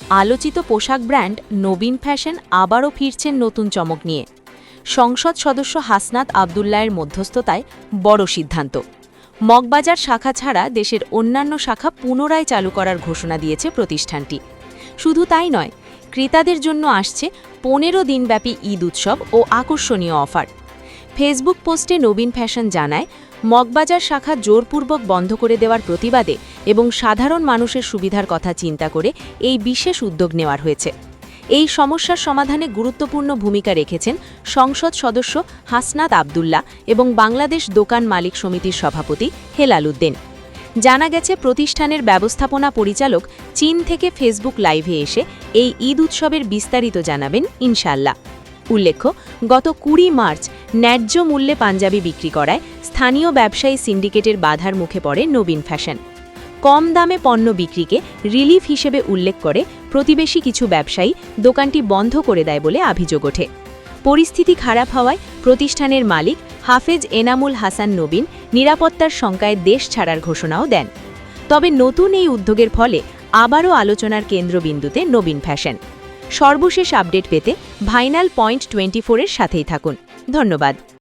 আলোচিত পোশাক ব্র্যান্ড নবীন ফ্যাশন আবারও ফিরছেন নতুন চমক নিয়ে। সংসদ সদস্য হাসনাত আবদুল্লাহের মধ্যস্থতায় বড় সিদ্ধান্ত। মগবাজার শাখা ছাড়া দেশের অন্যান্য শাখা পুনরায় চালু করার ঘোষণা দিয়েছে প্রতিষ্ঠানটি। শুধু তাই নয়, ক্রেতাদের জন্য আসছে 15 দিনব্যাপী ঈদ উৎসব ও আকর্ষণীয় অফার। ফেসবুক পোস্টে নবীন ফ্যাশন জানায়, মগবাজার শাখা জোরপূর্বক বন্ধ করে দেওয়ার প্রতিবাদে এবং সাধারণ মানুষের সুবিধার কথা চিন্তা করে এই বিশেষ উদ্যোগ নেওয়া হয়েছে। এই সমস্যার সমাধানে গুরুত্বপূর্ণ ভূমিকা রেখেছেন সংসদ সদস্য হাসনাত আবদুল্লাহ এবং বাংলাদেশ দোকান মালিক সমিতির সভাপতি হেলাল উদ্দিন। জানা গেছে, প্রতিষ্ঠানের ব্যবস্থাপনা পরিচালক চীন থেকে ফেসবুক লাইভে এসে এই ঈদ উৎসবের বিস্তারিত জানাবেন ইনশাআল্লাহ। উল্লেখ্য, গত 20 মার্চ ন্যায্য মূল্যে পাঞ্জাবি বিক্রি করায় স্থানীয় ব্যবসায়ী সিন্ডিকেটের বাধার মুখে পড়ে নবীন ফ্যাশন। কম দামে পণ্য বিক্রিকে রিলিফ হিসেবে উল্লেখ করে প্রতিবেশী কিছু ব্যবসায়ী দোকানটি বন্ধ করে দেয় বলে অভিযোগ ওঠে। পরিস্থিতি খারাপ হওয়ায় প্রতিষ্ঠানের মালিক হাফেজ এনামুল হাসান নবীন নিরাপত্তার শঙ্কায় দেশ ছাড়ার ঘোষণাও দেন। তবে নতুন এই উদ্যোগের ফলে আবারও আলোচনার কেন্দ্রবিন্দুতে নবীন ফ্যাশন। সর্বশেষ আপডেট পেতে ভাইনাল পয়েন্ট 24-এর সাথেই থাকুন। ধন্যবাদ।